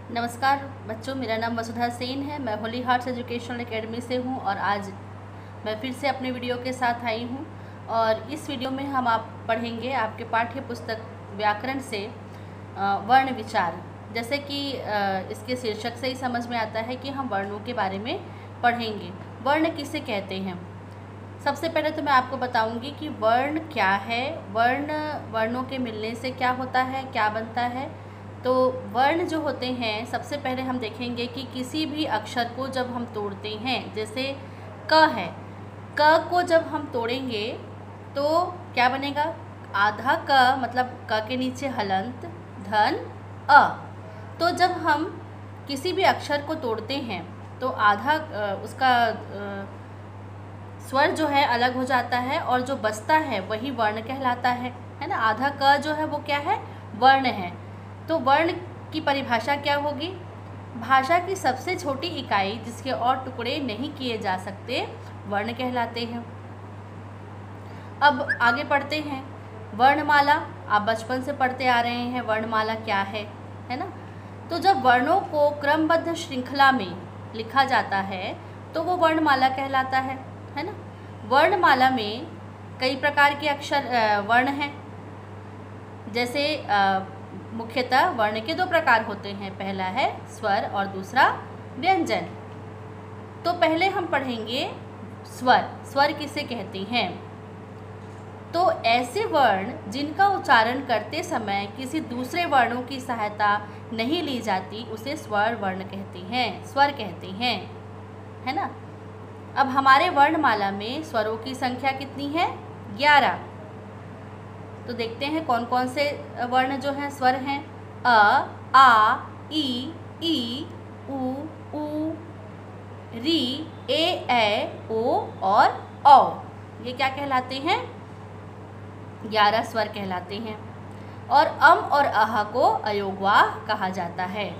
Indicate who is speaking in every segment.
Speaker 1: नमस्कार बच्चों, मेरा नाम वसुधा सेन है। मैं होली हार्ट्स एजुकेशनल एकेडमी से हूं और आज मैं फिर से अपने वीडियो के साथ आई हूं। और इस वीडियो में हम आप पढ़ेंगे आपके पाठ्य पुस्तक व्याकरण से वर्ण विचार। जैसे कि इसके शीर्षक से ही समझ में आता है कि हम वर्णों के बारे में पढ़ेंगे। वर्ण किसे कहते हैं? सबसे पहले तो मैं आपको बताऊंगी कि वर्ण क्या है, वर्णों के मिलने से क्या होता है, क्या बनता है। तो वर्ण जो होते हैं, सबसे पहले हम देखेंगे कि किसी भी अक्षर को जब हम तोड़ते हैं, जैसे क है, क को जब हम तोड़ेंगे तो क्या बनेगा? आधा क मतलब क के नीचे हलंत धन अ। तो जब हम किसी भी अक्षर को तोड़ते हैं तो आधा उसका स्वर जो है अलग हो जाता है और जो बचता है वही वर्ण कहलाता है ना। आधा क जो है वो क्या है? वर्ण है। तो वर्ण की परिभाषा क्या होगी? भाषा की सबसे छोटी इकाई जिसके और टुकड़े नहीं किए जा सकते वर्ण कहलाते हैं। अब आगे पढ़ते हैं। वर्णमाला, आप बचपन से पढ़ते आ रहे हैं वर्णमाला क्या है ना। तो जब वर्णों को क्रमबद्ध श्रृंखला में लिखा जाता है तो वो वर्णमाला कहलाता है ना। वर्णमाला में कई प्रकार के अक्षर वर्ण हैं। जैसे मुख्यतः वर्ण के दो प्रकार होते हैं, पहला है स्वर और दूसरा व्यंजन। तो पहले हम पढ़ेंगे स्वर। स्वर किसे कहते हैं? तो ऐसे वर्ण जिनका उच्चारण करते समय किसी दूसरे वर्णों की सहायता नहीं ली जाती उसे स्वर वर्ण कहते हैं, स्वर कहते हैं, है ना। अब हमारे वर्णमाला में स्वरों की संख्या कितनी है? 11। तो देखते हैं कौन कौन से वर्ण जो हैं स्वर हैं। अ, आ, ई, उ, री, ए, ओ और औ। ये क्या कहलाते हैं? 11 स्वर कहलाते हैं। और अम और अह को अयोगवाह कहा जाता है।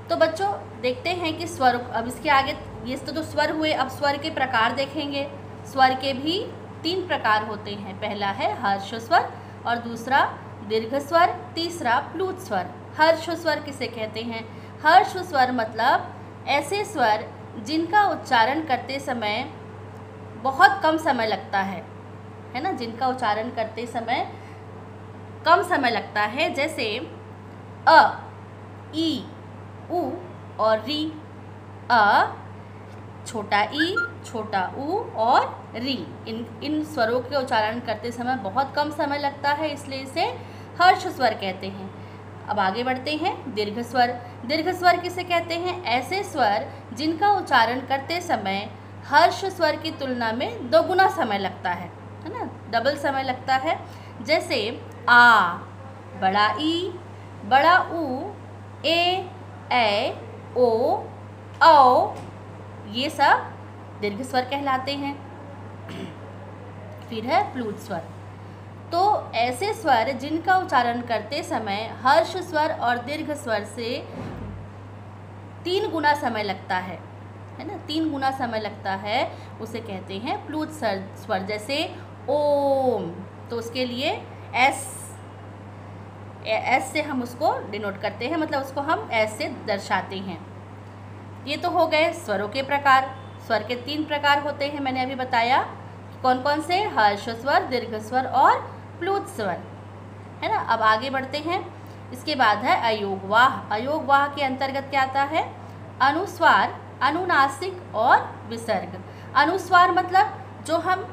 Speaker 1: तो बच्चों देखते हैं कि स्वर, अब इसके आगे ये तो स्वर हुए। अब स्वर के प्रकार देखेंगे। स्वर के भी 3 प्रकार होते हैं। पहला है हर्ष स्वर और दूसरा दीर्घ स्वर, तीसरा प्लुत स्वर। हर्ष स्वर किसे कहते हैं? हर्ष स्वर मतलब ऐसे स्वर जिनका उच्चारण करते समय बहुत कम समय लगता है ना, जिनका उच्चारण करते समय कम समय लगता है। जैसे अ, ई, उ और री। अ, छोटा ई, छोटा उ और री, इन स्वरों के उच्चारण करते समय बहुत कम समय लगता है, इसलिए इसे हर्ष स्वर कहते हैं। अब आगे बढ़ते हैं। दीर्घ स्वर। दीर्घ स्वर किसे कहते हैं? ऐसे स्वर जिनका उच्चारण करते समय हर्ष स्वर की तुलना में दोगुना समय लगता है ना, डबल समय लगता है। जैसे आ, बड़ा ई, बड़ा उ, ए, ओ, औ, ये सब दीर्घ स्वर कहलाते हैं। फिर है प्लुत स्वर। तो ऐसे स्वर जिनका उच्चारण करते समय हर्ष स्वर और दीर्घ स्वर से 3 गुना समय लगता है ना, 3 गुना समय लगता है, उसे कहते हैं प्लुत स्वर। जैसे ओम, तो उसके लिए एस से हम उसको डिनोट करते हैं, मतलब उसको हम एस से दर्शाते हैं। ये तो हो गए स्वरों के प्रकार। स्वर के 3 प्रकार होते हैं, मैंने अभी बताया। कौन कौन से? हर्ष स्वर, दीर्घ स्वर और प्लुत स्वर, है ना। अब आगे बढ़ते हैं। इसके बाद है अयोगवाह। अयोगवाह के अंतर्गत क्या आता है? अनुस्वार, अनुनासिक और विसर्ग। अनुस्वार मतलब जो हम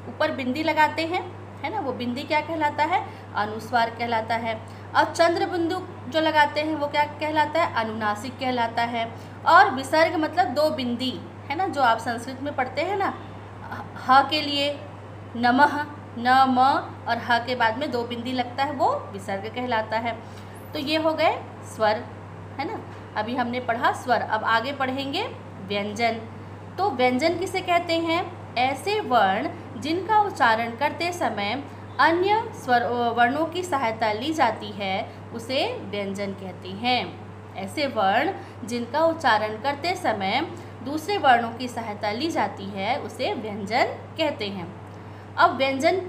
Speaker 1: ऊपर बिंदी लगाते हैं, है ना, वो बिंदी क्या कहलाता है? अनुस्वार कहलाता है। और चंद्र बिंदु जो लगाते हैं वो क्या कहलाता है? अनुनासिक कहलाता है। और विसर्ग मतलब 2 बिंदी, है ना, जो आप संस्कृत में पढ़ते हैं ना, ह के लिए नमः, न म, और ह के बाद में 2 बिंदी लगता है, वो विसर्ग कहलाता है। तो ये हो गए स्वर, है ना। अभी हमने पढ़ा स्वर। अब आगे पढ़ेंगे व्यंजन। तो व्यंजन किसे कहते हैं? ऐसे वर्ण जिनका उच्चारण करते समय अन्य वर्णों की सहायता ली जाती है उसे व्यंजन कहते हैं। ऐसे वर्ण जिनका उच्चारण करते समय दूसरे वर्णों की सहायता ली जाती है उसे व्यंजन कहते हैं। अब व्यंजन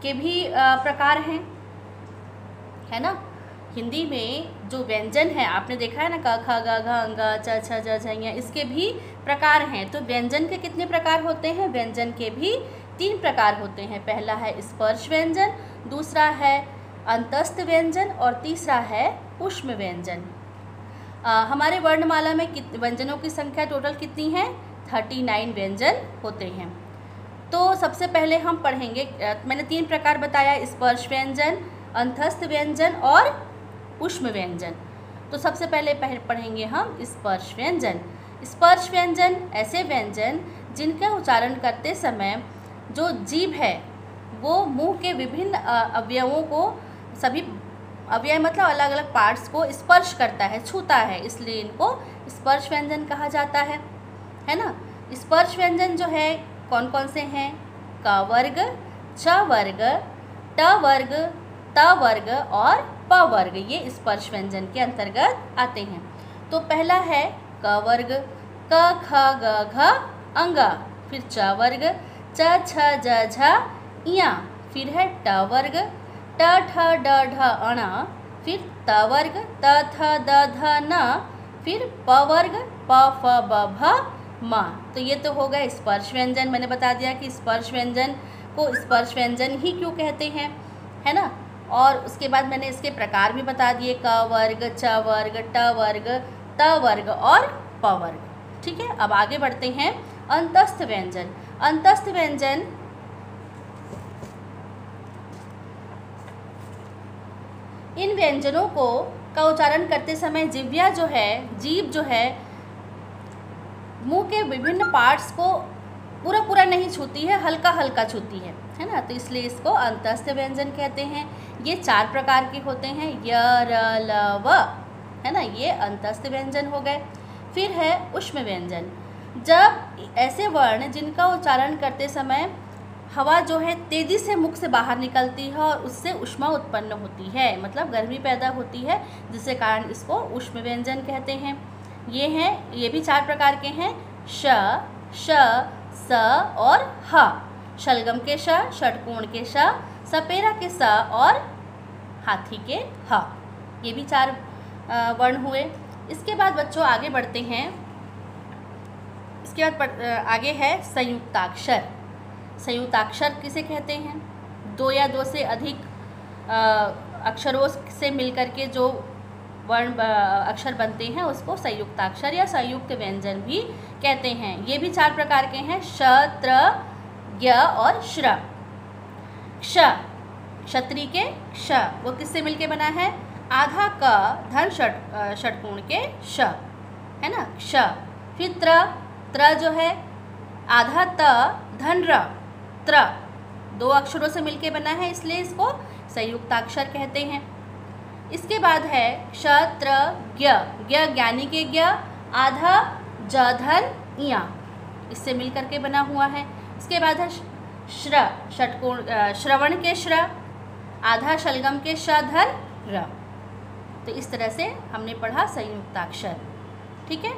Speaker 1: के भी प्रकार हैं, है ना। हिंदी में जो व्यंजन है आपने देखा है ना, क ख ग घ अंग च छ ज झ ञ, इसके भी प्रकार हैं। तो व्यंजन के कितने प्रकार होते हैं? व्यंजन के भी 3 प्रकार होते हैं। पहला है स्पर्श व्यंजन, दूसरा है अंतस्थ व्यंजन और तीसरा है ऊष्म व्यंजन। हमारे वर्णमाला में व्यंजनों की संख्या टोटल कितनी है? 39 व्यंजन होते हैं। तो सबसे पहले हम पढ़ेंगे, मैंने 3 प्रकार बताया, स्पर्श व्यंजन, अंतस्थ व्यंजन और ऊष्म व्यंजन। तो सबसे पहले पढ़ेंगे हम स्पर्श व्यंजन। स्पर्श व्यंजन ऐसे व्यंजन जिनका उच्चारण करते समय जो जीभ है वो मुंह के विभिन्न अवयवों को, सभी अवयव मतलब अलग अलग पार्ट्स को स्पर्श करता है, छूता है, इसलिए इनको स्पर्श व्यंजन कहा जाता है ना। स्पर्श व्यंजन जो है कौन कौन से हैं? क वर्ग, च वर्ग, ट वर्ग, त वर्ग और प वर्ग, ये स्पर्श व्यंजन के अंतर्गत आते हैं। तो पहला है क वर्ग, क ख ग घ अंग, फिर च वर्ग, च छ ज झ ञ, फिर है ट वर्ग, ट ठ ड ढ अण, फिर त वर्ग, त थ द ध न, फिर प वर्ग, प फ ब भ म। तो ये तो हो गए स्पर्श व्यंजन। मैंने बता दिया कि स्पर्श व्यंजन को स्पर्श व्यंजन ही क्यों कहते हैं, है ना। और उसके बाद मैंने इसके प्रकार भी बता दिए, क वर्ग, च वर्ग, ट वर्ग, त वर्ग और प वर्ग। ठीक है, अब आगे बढ़ते हैं। अंतस्थ व्यंजन। अंतस्थ व्यंजन इन व्यंजनों को का उच्चारण करते समय जिह्वा जो है, जीभ जो है, मुंह के विभिन्न पार्ट्स को पूरा नहीं छूती है, हल्का हल्का छूती है ना। तो इसलिए इसको अंतस्थ व्यंजन कहते हैं। ये 4 प्रकार के होते हैं, य र ल व, है ना, ये अंतस्थ व्यंजन हो गए। फिर है ऊष्म व्यंजन। जब ऐसे वर्ण जिनका उच्चारण करते समय हवा जो है तेज़ी से मुख से बाहर निकलती है और उससे ऊष्मा उत्पन्न होती है, मतलब गर्मी पैदा होती है, जिसके कारण इसको ऊष्म व्यंजन कहते हैं। ये भी 4 प्रकार के हैं, श, श, स और ह। शलगम के श, षटकोण के श, सपेरा के स और हाथी के ह। ये भी 4 वर्ण हुए। इसके बाद बच्चों आगे बढ़ते हैं। इसके बाद आगे है संयुक्ताक्षर। संयुक्ताक्षर किसे कहते हैं? 2 या 2 से अधिक अक्षरों से मिलकर के जो वर्ण अक्षर बनते हैं उसको संयुक्ताक्षर या संयुक्त व्यंजन भी कहते हैं। ये भी 4 प्रकार के हैं, श, त्र, य और श्र। क्ष, क्षत्रि के क्ष, वो किससे मिलके बना है? आधा क धन षटकोण के श, है ना, क्ष। फिर त्र, त्र जो है आधा त धन र, त्र, 2 अक्षरों से मिलके बना है, इसलिए इसको संयुक्ताक्षर कहते हैं। इसके बाद है क्षत्र ज्ञ, ज्ञ ज्ञानी के ज्ञ, आधा ज धन ञ, इससे मिलकर के बना हुआ है। इसके बाद है श्र, षटकोण श्रवण के श्र, आधा शलगम के श धन र। तो इस तरह से हमने पढ़ा संयुक्ताक्षर। ठीक है,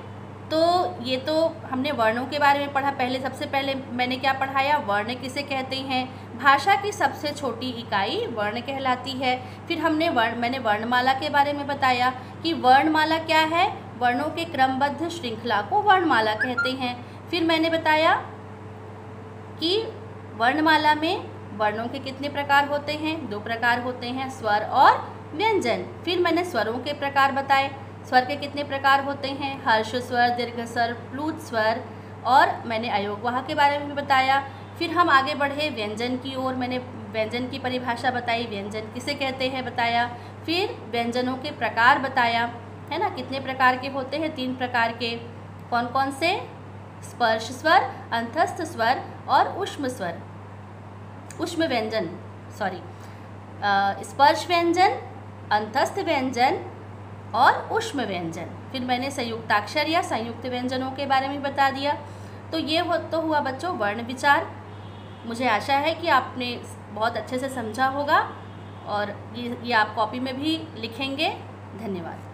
Speaker 1: तो ये तो हमने वर्णों के बारे में पढ़ा। सबसे पहले मैंने क्या पढ़ाया? वर्ण किसे कहते हैं। भाषा की सबसे छोटी इकाई वर्ण कहलाती है। फिर मैंने वर्णमाला के बारे में बताया कि वर्णमाला क्या है, वर्णों के क्रमबद्ध श्रृंखला को वर्णमाला कहते हैं। फिर मैंने बताया कि वर्णमाला में वर्णों के कितने प्रकार होते हैं, 2 प्रकार होते हैं, स्वर और व्यंजन। फिर मैंने स्वरों के प्रकार बताए, स्वर के कितने प्रकार होते हैं, हर्ष स्वर, दीर्घ स्वर, प्लुत स्वर, और मैंने अयोगवाह के बारे में बताया। फिर हम आगे बढ़े व्यंजन की ओर, मैंने व्यंजन की परिभाषा बताई, व्यंजन किसे कहते हैं बताया। फिर व्यंजनों के प्रकार बताया, है ना, कितने प्रकार के होते हैं, 3 प्रकार के। कौन कौन से? स्पर्श स्वर, अंतस्थ स्वर और ऊष्म स्वर, ऊष्म व्यंजन, स्पर्श व्यंजन, अंतस्थ व्यंजन और ऊष्म व्यंजन। फिर मैंने संयुक्ताक्षर या संयुक्त व्यंजनों के बारे में बता दिया। तो ये तो हुआ बच्चों वर्ण विचार। मुझे आशा है कि आपने बहुत अच्छे से समझा होगा और ये आप कॉपी में भी लिखेंगे। धन्यवाद।